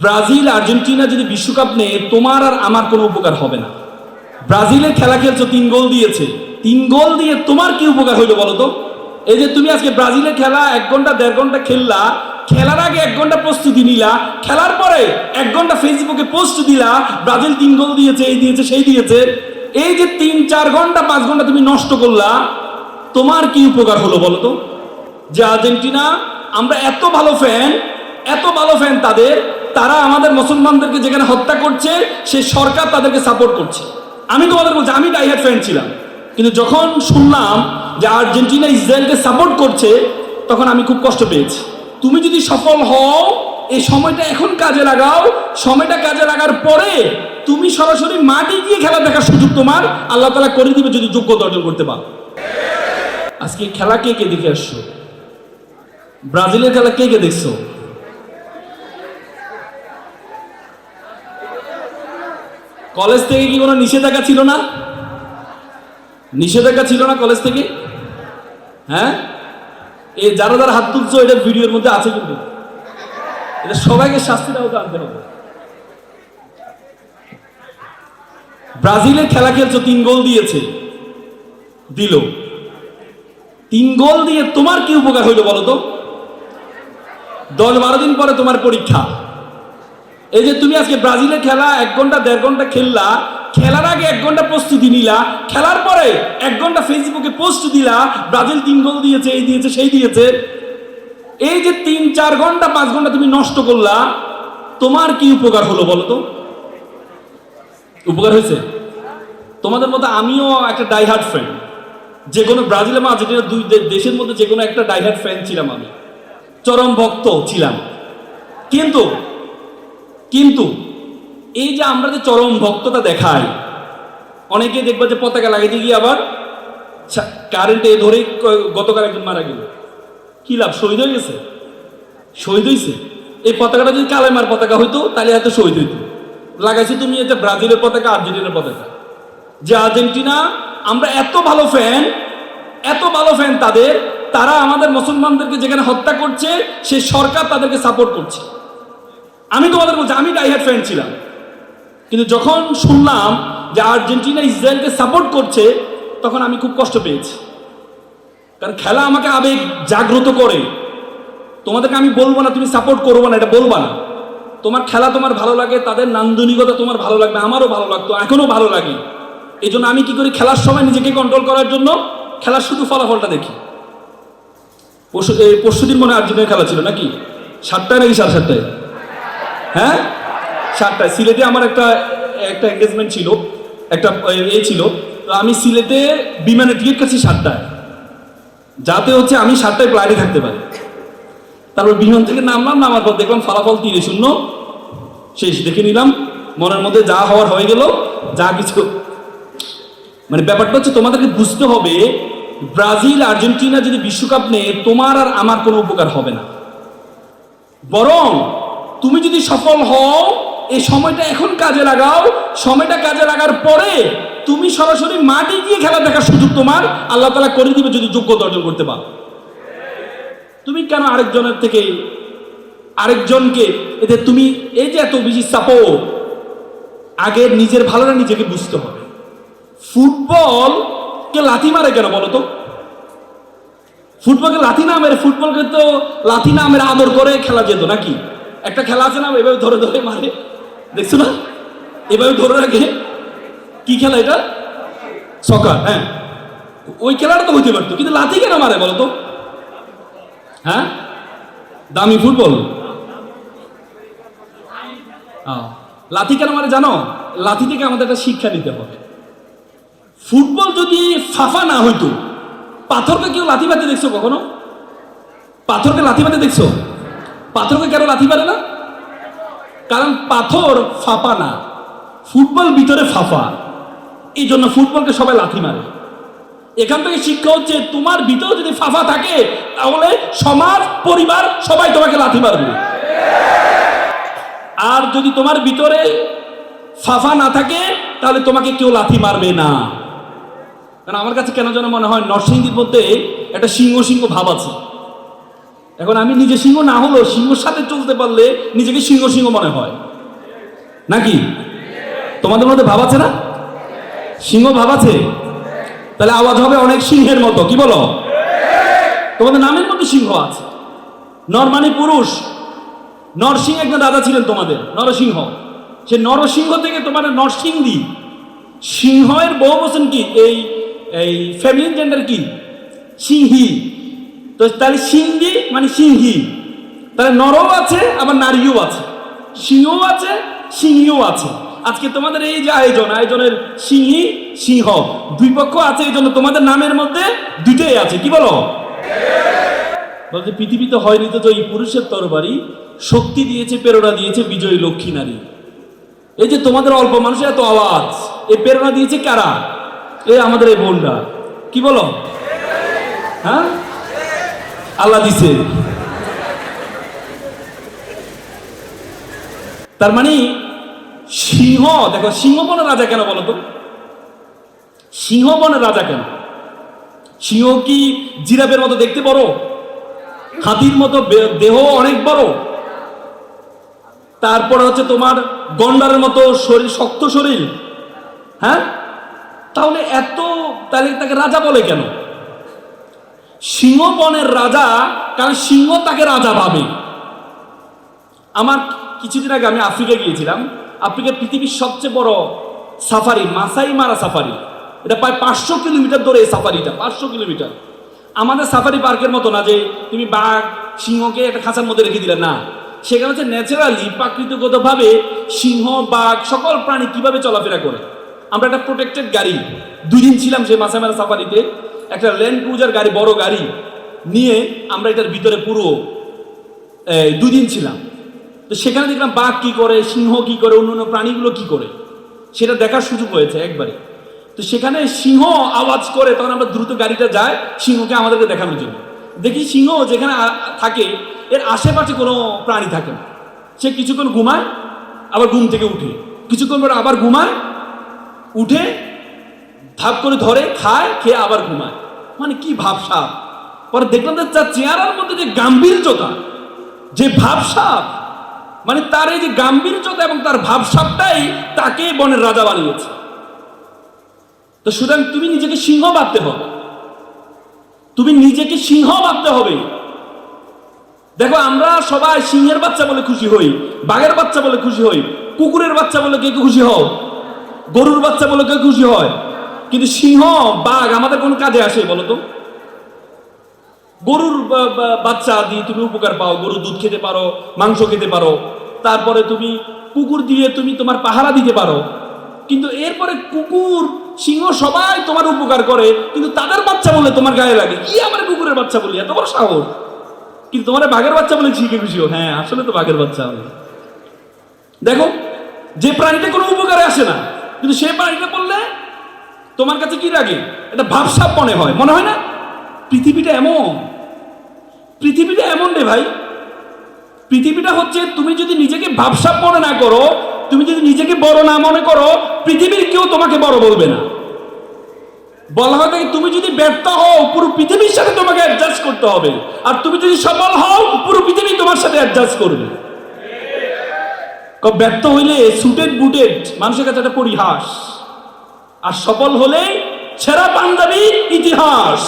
Brazil Argentina যদি বিশ্বকাপ নেয় তোমার আর আমার কোনো উপকার হবে না। ব্রাজিলের খেলা খেলছো, 3 গোল দিয়েছে, 3 গোল দিয়ে তোমার কি উপকার হইলো বলো তো? এই যে তুমি আজকে ব্রাজিলের খেলা 1 ঘন্টা 1.5 ঘন্টা খেললা, খেলার আগে 1 ঘন্টা প্রস্তুতি নিলা, খেলার পরে 1 ঘন্টা ফেসবুকে পোস্ট দিলা ব্রাজিল 3 গোল দিয়েছে, এই দিয়েছে সেই দিয়েছে। এই যে 3-4 ঘন্টা 5 ঘন্টা তুমি নষ্ট করলা, তোমার কি উপকার হলো বলো তো? যে আর্জেন্টিনা আমরা এত ভালো ফ্যান তাদের, তারা আমাদের মুসলমানদেরকে যেখানে হত্যা করছে সেই সরকার তাদেরকে সাপোর্ট করছে। আমি তোমাদের বলছি, আমি ডাইহার্ড ফ্যান ছিলাম, কিন্তু যখন শুনলাম যে আর্জেন্টিনা ইসরায়েলকে সাপোর্ট করছে তখন আমি খুব কষ্ট পেয়েছি। তুমি যদি সফল হও, এই সময়টা এখন কাজে লাগাও, সময়টা কাজে লাগার পরে তুমি সরাসরি মাঠে গিয়ে খেলা দেখার সুযোগ তোমার আল্লাহ তাআলা করে দিবে যদি যোগ্যতা অর্জন করতে পারো। আজকে খেলা কে কে দেখে আসছো? ব্রাজিলের খেলা কে কে দেখছো? কলেজ থেকে কি কোনো নিষেধাজ্ঞা ছিল না? নিষেধাজ্ঞা ছিল না কলেজ থেকে? হ্যাঁ, এই যারা যারা হাত তুলছো এটা ভিডিওর মধ্যে আছে, কিন্তু এটা সবাইকে শাস্তির আওতায় আনতে হবে। ব্রাজিলের খেলা খেলছো, 3 গোল দিয়েছে, দিল 3 গোল দিয়ে তোমার কি উপকার হইলো বলো তো? 10-12 দিন পরে তোমার পরীক্ষা। এই যে তুমি আজকে ব্রাজিলের খেলা 1 ঘন্টা 1.5 ঘন্টা খেললা, খেলার আগে 1 ঘন্টা প্রস্তুতি নিলা, খেলার পরে 1 ঘন্টা ফেসবুকে পোস্ট দিলা ব্রাজিল 3 গোল দিয়েছে, এই দিয়েছে সেই দিয়েছে। এই যে 3-4 ঘন্টা 5 ঘন্টা তুমি নষ্ট করলা, তোমার কি উপকার হলো বলো তো? উপকার হয়েছে? তোমাদের মতো আমিও একটা ডাইহার্ড ফ্যান, যে কোনো ব্রাজিল এবং আর্জেন্টিনা 2 দেশের মধ্যে যে কোনো একটা ডাইহার্ড ফ্যান ছিলাম, আমি চরম ভক্ত ছিলাম। কিন্তু এই যে আমরা যে চরম ভক্ততা দেখাই, অনেকে দেখবা যে পতাকা লাগাইতে গিয়ে আবার কারেন্টে ধরে গতকাল একজন মারা গেল, কি লাভ? শহীদ হয়ে গেছে, শহীদ হয়েছে। এই পতাকাটা যদি কালেমার পতাকা হইতো তাহলে এত শহীদ হইতো। লাগাইছো তুমি এটা ব্রাজিলের পতাকা, আর্জেন্টিনার পতাকা। যে আর্জেন্টিনা আমরা এত ভালো ফ্যান তাদের, তারা আমাদের মুসলমানদেরকে যেখানে হত্যা করছে সেই সরকার তাদেরকে সাপোর্ট করছে। আমি তোমাদের বলছি, আমি ডাইহার্ড ফ্যান ছিলাম, কিন্তু যখন শুনলাম যে আর্জেন্টিনা ইসরায়েলকে সাপোর্ট করছে তখন আমি খুব কষ্ট পেয়েছি। কারণ খেলা আমাকে আবেগ জাগ্রত করে। তোমাদেরকে আমি বলবো না তুমি সাপোর্ট করবো না, এটা বলবা না। তোমার খেলা তোমার ভালো লাগে, তাদের নান্দনিকতা তোমার ভালো লাগবে, আমারও ভালো লাগতো, এখনো ভালো লাগে। এই জন্য আমি কি করি, খেলার সময় নিজেকে কন্ট্রোল করার জন্য খেলার শুধু ফলাফলটা দেখি। পরশুদিন মনে আর্জেন্টিনার খেলা ছিল নাকি? 7টায় নাকি 7:30টায়? হ্যাঁ, 7টায়। সিলেটে আমার একটা এঙ্গেজমেন্ট ছিল, একটা ছিল। তো আমি সিলেটে বিমানের টিকিট কাটছি 7টায়, যাতে হচ্ছে আমি 7টায় ফ্লাইটে থাকতে পারি। তারপর বিমান থেকে নামলাম, নামার পর দেখলাম ফলাফল 3-0 শেষ। দেখে নিলাম, মনের মধ্যে যা হওয়ার হয়ে গেল, যা কিছু। মানে ব্যাপারটা হচ্ছে তোমাদেরকে বুঝতে হবে, ব্রাজিল আর্জেন্টিনা যদি বিশ্বকাপ নেয় তোমার আর আমার কোনো উপকার হবে না। বরং তুমি যদি সফল হও, এই সময়টা এখন কাজে লাগাও, সময়টা কাজে লাগার পরে তুমি সরাসরি মাঠে গিয়ে খেলা দেখার সুযোগ তোমার আল্লাহ তাআলা করে দিবে যদি যোগ্যতা অর্জন করতে পারো। তুমি কেন আরেকজনকে এতে তুমি এই যে এত বেশি সাপোর্ট? আগে নিজের ভালোটা নিজেকে বুঝতে হবে। ফুটবলকে লাথি মারে কেন বলো তো? ফুটবলকে লাথি না মেরে, ফুটবলকে তো লাথি না মেরে আদর করে খেলা যেত নাকি? একটা খেলা আছে না, এভাবে ধরে ধরে মারে, দেখছো না? এভাবে ধরে রাখে, কি খেলা এটা? সকার। হ্যাঁ, ওই খেলাটা তো হইতে পারতো, কিন্তু লাথি কেন মারে বলো তো? হ্যাঁ, দামি ফুটবল। লাথি কেন মারে জানো? লাথি থেকে আমাদের একটা শিক্ষা নিতে হবে। ফুটবল যদি ফাফা না হইতো, পাথরকে কেউ লাথি মারতে দেখছো কখনো? পাথরকে লাথি মারতে দেখছো? পাথরকে কেন লাথি মারে না? কারণ পাথর ফাঁপা না, ফুটবল ভিতরে ফাঁপা, এই জন্য ফুটবলকে সবাই লাথি মারে। এখান থেকে শিক্ষা হচ্ছে, তোমার ভিতরে যদি ফাঁপা থাকে তাহলে সমাজ, পরিবার সবাই তোমাকে লাথি মারবে। আর যদি তোমার ভিতরে ফাঁপা না থাকে তাহলে তোমাকে কেউ লাথি মারবে না। কারণ আমার কাছে কেন যেন মনে হয় নরসিংদীর মধ্যে একটা সিংহ ভাব আছে। এখন আমি নিজে সিংহ না হলেও সিংহর সাথে চলতে পারলে নিজেকে সিংহ সিংহ মনে হয় নাকি? তোমাদের মধ্যে ভাব আছে না? সিংহ ভাব আছে? তাহলে আওয়াজ হবে অনেক সিংহের মতো, কি বলো? তোমাদের নামের মধ্যে সিংহ আছে। নর মানে পুরুষ। নরসিংহ একজন রাজা ছিলেন তোমাদের, নরসিংহ। সে নরসিংহ থেকে তোমাদের নরসিংদী। সিংহের বহু বচন কি? এই এই ফেমিনিন জেন্ডার কি? সিংহী। তো তাহলে সিংহী মানে সিংহী। তাহলে নরও আছে আবার নারীও আছে, সিংহও আছে সিংহীও আছে। আজকে তোমাদের এই যে আয়োজনের সিংহী সিংহ দুই পক্ষ আছে, এই জন্য তোমাদের নামের মধ্যে দুইটাই আছে, কি বলো? বলতে পৃথিবীতে হয়নি তো এই পুরুষের তরবারি, শক্তি দিয়েছে প্রেরণা দিয়েছে বিজয়ী লক্ষ্মী নারী। এই যে তোমাদের অল্প মানুষের এত আওয়াজ, এই প্রেরণা দিয়েছে কারা? এই আমাদের এই বোনরা, কি বলো? হ্যাঁ, আল্লাহ দিছে। তার মানে সিংহ, দেখো সিংহ বনের রাজা কেন বলো তো? সিংহ বনের রাজা কেন? সিংহ কি জিরাফের মতো দেখতে বড়? হাতির মতো দেহ অনেক বড়? তারপরে হচ্ছে তোমার গন্ডারের মতো শরীর, শক্ত শরীর? হ্যাঁ, তাহলে তাহলে তাকে রাজা বলে কেন? সিংহ বনের রাজা, কারণ সিংহ তাকে রাজা ভাবে। আমার কিছুদিন আগে আমি আফ্রিকা গিয়েছিলাম। আফ্রিকার পৃথিবীর সবচেয়ে বড় সাফারি মাসাই মারা সাফারি, এটা প্রায় 500 কিলোমিটার ধরে এই সাফারিটা, 500 কিলোমিটার। আমাদের সাফারি পার্কের মতো না যে তুমি বাঘ সিংহকে একটা খাঁচার মধ্যে রেখে দিলে, না, সেখানে হচ্ছে ন্যাচারালি প্রাকৃতিকগতভাবে সিংহ বাঘ সকল প্রাণী কিভাবে চলাফেরা করে। আমরা একটা প্রোটেক্টেড গাড়ি 2 দিন ছিলাম সেই মাসাই মারা সাফারিতে, একটা ল্যান্ড ক্রুজার গাড়ি, বড় গাড়ি নিয়ে আমরা এটার ভিতরে পুরো 2 দিন ছিলাম। তো সেখানে দেখলাম বাঘ কি করে, সিংহ কি করে, অন্যান্য প্রাণীগুলো কি করে, সেটা দেখার সুযোগ হয়েছে একবারে। তো সেখানে সিংহ আওয়াজ করে, তখন আমরা দ্রুত গাড়িটা যায় সিংহকে আমাদেরকে দেখানোর জন্য। দেখি সিংহ যেখানে থাকে এর আশেপাশে কোনো প্রাণী থাকে না। সে কিছুক্ষণ ঘুমায়, আবার ঘুম থেকে উঠে, কিছুক্ষণ পর আবার ঘুমায়, উঠে ধাপ করে ধরে খায়, খেয়ে আবার ঘুমায়। মানে কি ভাবসাব! পরে দেখলাম যে তার চেহারার মধ্যে যে গাম্ভীর্যতা, যে ভাবসাব, মানে তার এই যে গাম্ভীর্যতা এবং তার ভাবসাবটাই তাকে বনের রাজা বানিয়েছে। তো সুতরাং তুমি নিজেকে সিংহ ভাবতে হবে, তুমি নিজেকে সিংহ ভাবতে হবে। দেখো আমরা সবাই সিংহের বাচ্চা বলে খুশি হই, বাঘের বাচ্চা বলে খুশি হই, কুকুরের বাচ্চা বলে কে খুশি হও, গরুর বাচ্চা বলে কে খুশি হয়, কিন্তু সিংহ বাঘ আমাদের কোন কাজে আসে বলো তো? গরুর বাচ্চা দিয়ে তুমি উপকার পাও, গরুর দুধ খেতে পারো, মাংস খেতে পারো, তারপরে তুমি কুকুর দিয়ে তুমি তোমার পাহারা দিতে পারো। কিন্তু এরপরে কুকুর সিংহ সবাই তোমার উপকার করে, কিন্তু তাদের বাচ্চা বলে তোমার গায়ে লাগে, কি আমার কুকুরের বাচ্চা বলি, এত বড় সাহস! কিন্তু তোমার বাঘের বাচ্চা বলে শিখে খুশি হো, হ্যাঁ আসলে তো বাঘের বাচ্চা হবে। দেখো, যে প্রাণীটা কোনো উপকারে আসে না, কিন্তু সেই প্রাণীটা বললে তোমার কাছে কি লাগে? এটা ভাবসাব মনে হয়, মনে হয় না? পৃথিবীটা এমন, পৃথিবীটা এমন রে ভাই। পৃথিবীটা হচ্ছে, তুমি যদি নিজেকে ভাবসাব মনে না করো, তুমি যদি নিজেকে বড় না মনে করো, পৃথিবীর কেউ তোমাকে বড় বলবে না। বলা হয় তুমি যদি ব্যর্থ হও, পুরো পৃথিবীর সাথে তোমাকে অ্যাডজাস্ট করতে হবে, আর তুমি যদি সফল হও, পুরো পৃথিবী তোমার সাথে অ্যাডজাস্ট করবে। ব্যর্থ হইলে সুটেড বুটেড মানুষের কাছে একটা পরিহাস, আর সফল হলে ছেঁড়া পাঞ্জাবি ইতিহাস।